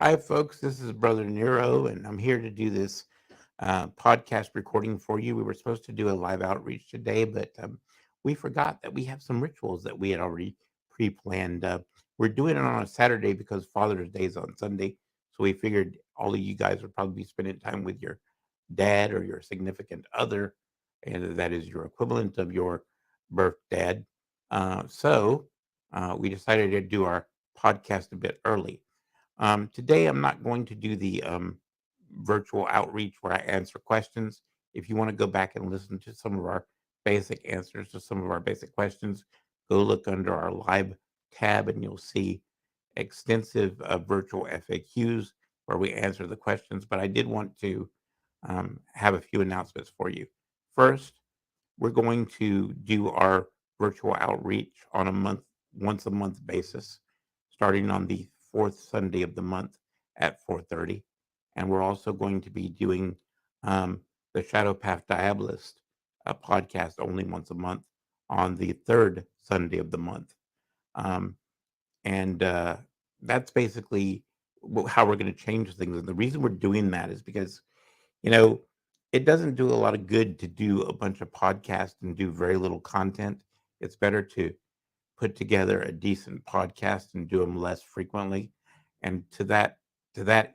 Hi, folks. This is Brother Nero, and I'm here to do this podcast recording for you. We were supposed to do a live outreach today, but we forgot that we have some rituals that we had already pre planned. We're doing it on a Saturday because Father's Day is on Sunday. So we figured all of you guys would probably be spending time with your dad or your significant other, and that is your equivalent of your birth dad. So we decided to do our podcast a bit early. Today, I'm not going to do the virtual outreach where I answer questions. If you want to go back and listen to some of our basic answers to some of our basic questions, go look under our live tab and you'll see extensive virtual FAQs where we answer the questions. But I did want to have a few announcements for you. First, we're going to do our virtual outreach on a once a month basis, starting on the fourth Sunday of the month at 4:30, and we're also going to be doing the Shadow Path Diabolist podcast only once a month on the third Sunday of the month, um, and that's basically how we're going to change things. And the reason we're doing that is because you know, it doesn't do a lot of good to do a bunch of podcasts and do very little content. It's better to put together a decent podcast and do them less frequently. And to that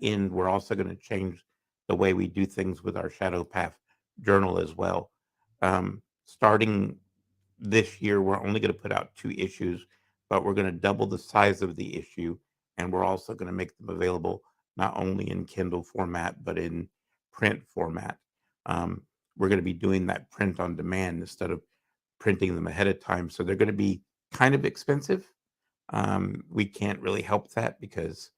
end, we're also going to change the way we do things with our Shadow Path journal as well. Starting this year, we're only going to put out 2 issues, but we're going to double the size of the issue, and we're also going to make them available not only in Kindle format but in print format. Um, we're going to be doing that print on demand instead of printing them ahead of time, so they're going to be kind of expensive. We can't really help that because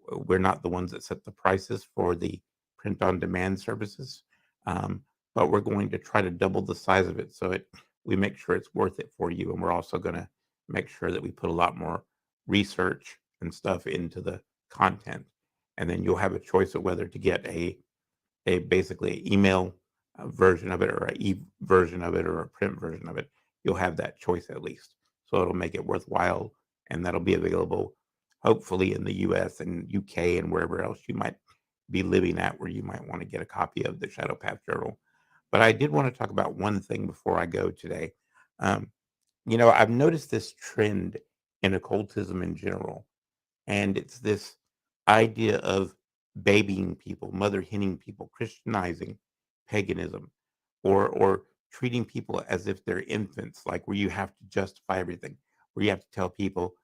we're not the ones that set the prices for the print on demand services. Um, but we're going to try to double the size of it so we make sure it's worth it for you. And we're also going to make sure that we put a lot more research and stuff into the content. And then you'll have a choice of whether to get a basically email version of it or a version of it or a print version of it. You'll have that choice at least. So it'll make it worthwhile, and that'll be available hopefully in the US and UK and wherever else you might be living at where you might want to get a copy of the Shadow Path Journal. But I did want to talk about one thing before I go today. Um, I've noticed this trend in occultism in general, and it's this idea of babying people, mother henning people, Christianizing paganism, or treating people as if they're infants, like where you have to justify everything, where you have to tell people,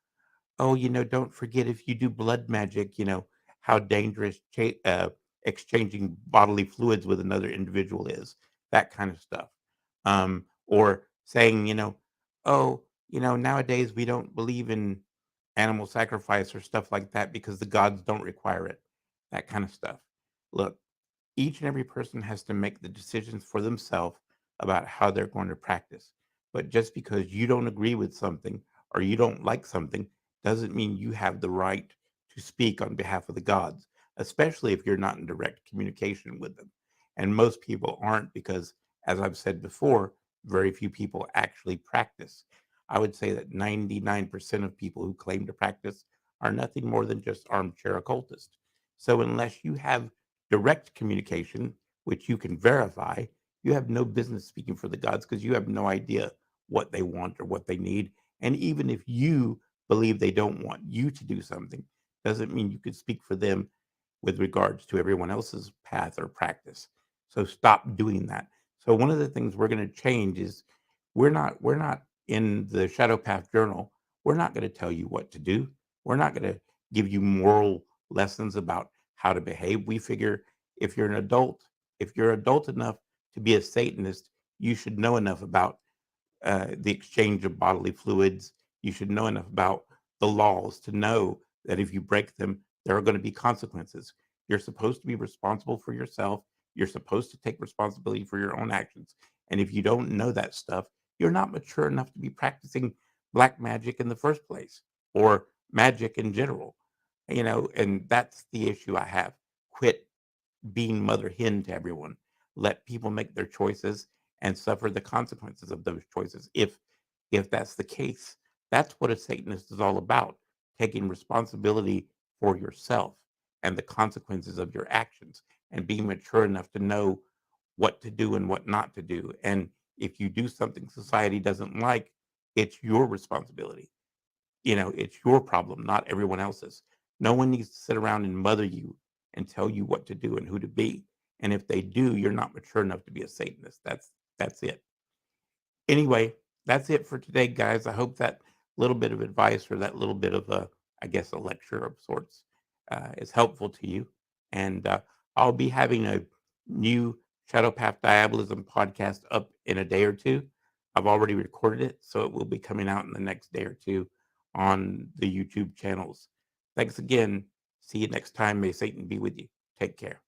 oh, don't forget if you do blood magic, how dangerous exchanging bodily fluids with another individual is, that kind of stuff. Or saying, oh, nowadays we don't believe in animal sacrifice or stuff like that because the gods don't require it, that kind of stuff. Look, each and every person has to make the decisions for themselves about how they're going to practice. But just because you don't agree with something or you don't like something doesn't mean you have the right to speak on behalf of the gods, especially if you're not in direct communication with them. And most people aren't because, as I've said before, very few people actually practice. I would say that 99% of people who claim to practice are nothing more than just armchair occultists. So unless you have direct communication, which you can verify, you have no business speaking for the gods because you have no idea what they want or what they need. And even if you believe they don't want you to do something, doesn't mean you could speak for them with regards to everyone else's path or practice. So stop doing that. So one of the things we're going to change is we're not in the Shadow Path Journal. We're not going to tell you what to do. We're not going to give you moral lessons about how to behave. We figure if you're an adult, if you're adult enough to be a Satanist, you should know enough about the exchange of bodily fluids. You should know enough about the laws to know that if you break them, there are going to be consequences. You're supposed to be responsible for yourself. You're supposed to take responsibility for your own actions. And if you don't know that stuff, you're not mature enough to be practicing black magic in the first place or magic in general. And that's the issue I have. Quit being mother hen to everyone. Let people make their choices and suffer the consequences of those choices. If that's the case, that's what a Satanist is all about, taking responsibility for yourself. and the consequences of your actions, and being mature enough to know what to do and what not to do. And if you do something society doesn't like, it's your responsibility. It's your problem, not everyone else's. No one needs to sit around and mother you and tell you what to do and who to be. And if they do, you're not mature enough to be a Satanist. That's it. Anyway, that's it for today, guys. I hope that little bit of advice, or that little bit of I guess, a lecture of sorts, is helpful to you. And I'll be having a new Shadow Path Diabolism podcast up in a day or two. I've already recorded it, so it will be coming out in the next day or two on the YouTube channels. Thanks again. See you next time. May Satan be with you. Take care.